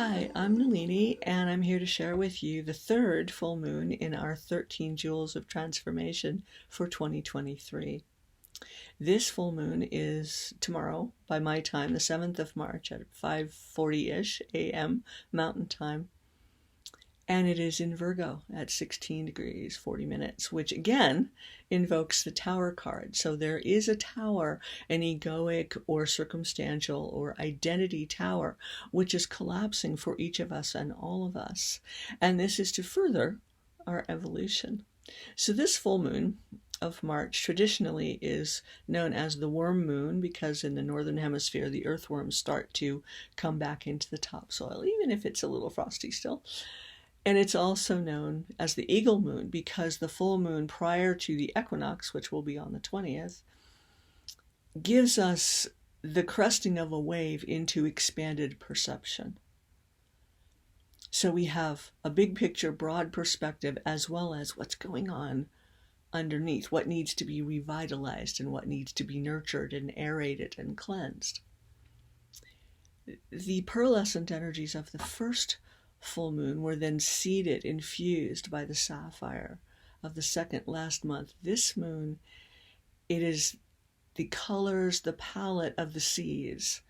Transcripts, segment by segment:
Hi, I'm Nalini, and I'm here to share with you the third full moon in our 13 Jewels of Transformation for 2023. This full moon is tomorrow by my time, the 7th of March at 5:40-ish a.m. Mountain Time. And it is in Virgo at 16 degrees 40 minutes, which again invokes the Tower card. So there is a tower, an egoic or circumstantial or identity tower, which is collapsing for each of us and all of us. And this is to further our evolution. So this full moon of March traditionally is known as the worm moon because in the northern hemisphere the earthworms start to come back into the topsoil, even if it's a little frosty still. And it's also known as the eagle moon because the full moon prior to the equinox, which will be on the 20th, gives us the cresting of a wave into expanded perception. So we have a big picture, broad perspective, as well as what's going on underneath, what needs to be revitalized and what needs to be nurtured and aerated and cleansed. The pearlescent energies of the first full moon were then seeded, infused by the sapphire of the second last month. This moon, it is the colors, the palette of the seas,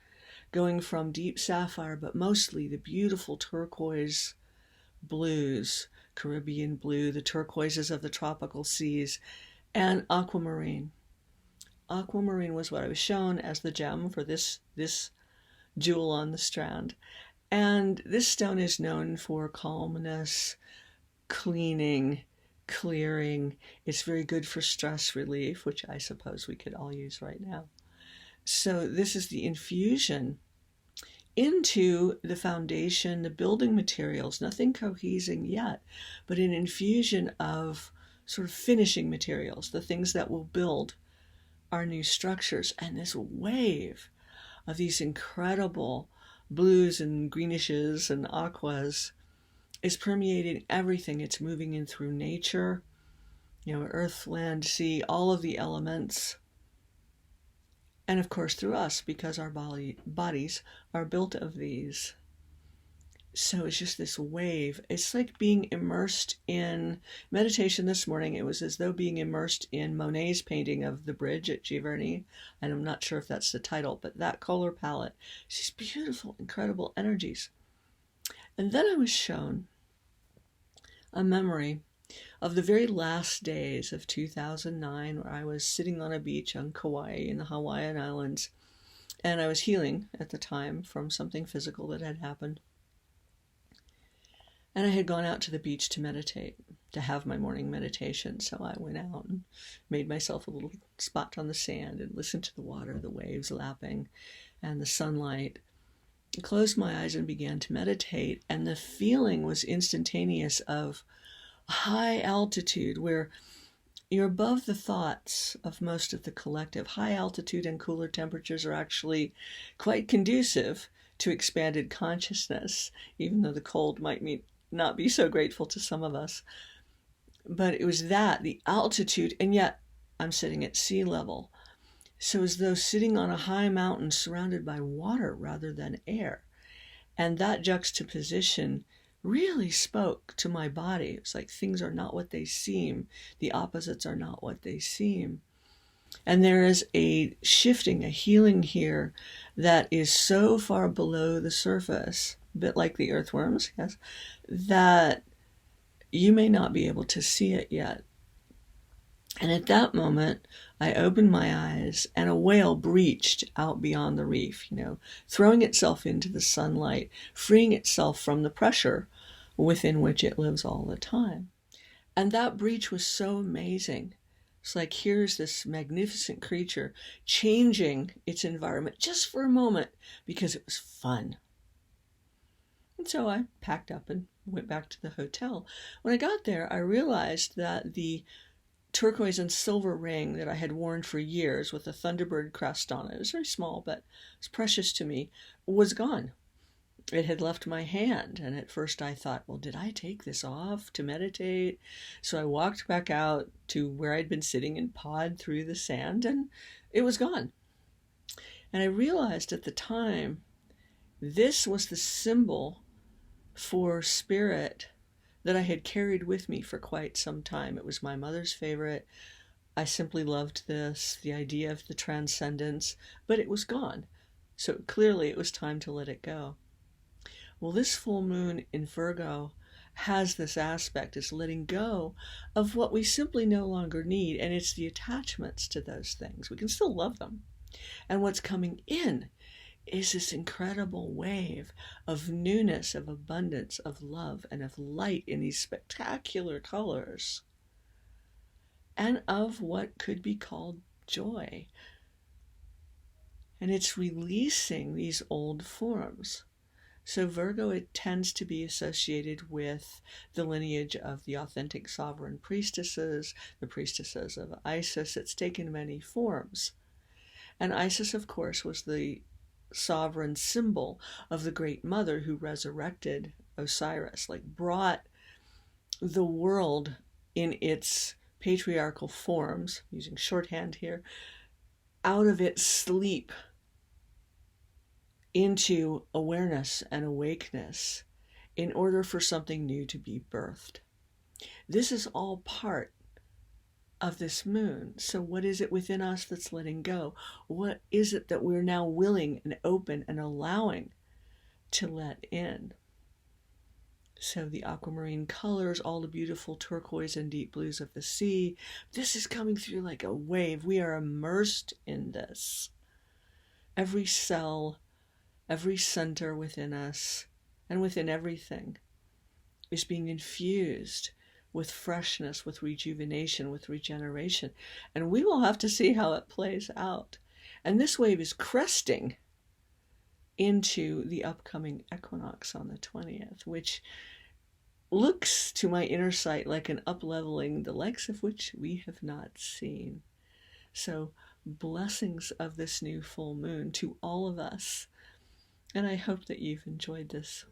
going from deep sapphire, but mostly the beautiful turquoise blues, Caribbean blue, the turquoises of the tropical seas, and aquamarine. Aquamarine was what I was shown as the gem for this jewel on the strand. And this stone is known for calmness, cleaning, clearing. It's very good for stress relief, which I suppose we could all use right now. So this is the infusion into the foundation, the building materials, nothing cohesing yet, but an infusion of sort of finishing materials, the things that will build our new structures. And this wave of these incredible blues and greenishes and aquas is permeating everything. It's moving in through nature, earth, land, sea, all of the elements. And of course through us, because our bodies are built of these. So it's just this wave. It's like being immersed in meditation this morning. It was as though being immersed in Monet's painting of the bridge at Giverny. And I'm not sure if that's the title, but that color palette. These beautiful, incredible energies. And then I was shown a memory of the very last days of 2009, where I was sitting on a beach on Kauai in the Hawaiian Islands. And I was healing at the time from something physical that had happened. And I had gone out to the beach to meditate, to have my morning meditation. So I went out and made myself a little spot on the sand and listened to the water, the waves lapping, and the sunlight. I closed my eyes and began to meditate. And the feeling was instantaneous of high altitude, where you're above the thoughts of most of the collective. High altitude and cooler temperatures are actually quite conducive to expanded consciousness, even though the cold might not be so grateful to some of us. But it was the altitude, and yet I'm sitting at sea level. So as though sitting on a high mountain surrounded by water rather than air. And that juxtaposition really spoke to my body. It's like things are not what they seem. The opposites are not what they seem. And there is a shifting, a healing here that is so far below the surface, a bit like the earthworms, yes, that you may not be able to see it yet. And at that moment, I opened my eyes and a whale breached out beyond the reef, throwing itself into the sunlight, freeing itself from the pressure within which it lives all the time. And that breach was so amazing. It's like, here's this magnificent creature changing its environment just for a moment because it was fun. And so I packed up and went back to the hotel. When I got there, I realized that the turquoise and silver ring that I had worn for years with a Thunderbird crest on it, it was very small, but it was precious to me, was gone. It had left my hand, and at first I thought, well, did I take this off to meditate? So I walked back out to where I'd been sitting and pawed through the sand, and it was gone. And I realized at the time, this was the symbol for spirit that I had carried with me for quite some time. It was my mother's favorite. I simply loved this, the idea of the transcendence, but it was gone. So clearly it was time to let it go. Well, this full moon in Virgo has this aspect, is letting go of what we simply no longer need, and it's the attachments to those things. We can still love them. And what's coming in is this incredible wave of newness, of abundance, of love, and of light in these spectacular colors, and of what could be called joy. And it's releasing these old forms. So Virgo, it tends to be associated with the lineage of the authentic sovereign priestesses, the priestesses of Isis. It's taken many forms. And Isis, of course, was the sovereign symbol of the Great Mother who resurrected Osiris, like brought the world in its patriarchal forms, using shorthand here, out of its sleep into awareness and awakeness in order for something new to be birthed. This is all part of this moon. So what is it within us that's letting go? What is it that we're now willing and open and allowing to let in? So the aquamarine colors, all the beautiful turquoise and deep blues of the sea, this is coming through like a wave. We are immersed in this. Every cell, every center within us and within everything is being infused with freshness, with rejuvenation, with regeneration. And we will have to see how it plays out. And this wave is cresting into the upcoming equinox on the 20th, which looks to my inner sight like an up-leveling, the likes of which we have not seen. So blessings of this new full moon to all of us. And I hope that you've enjoyed this.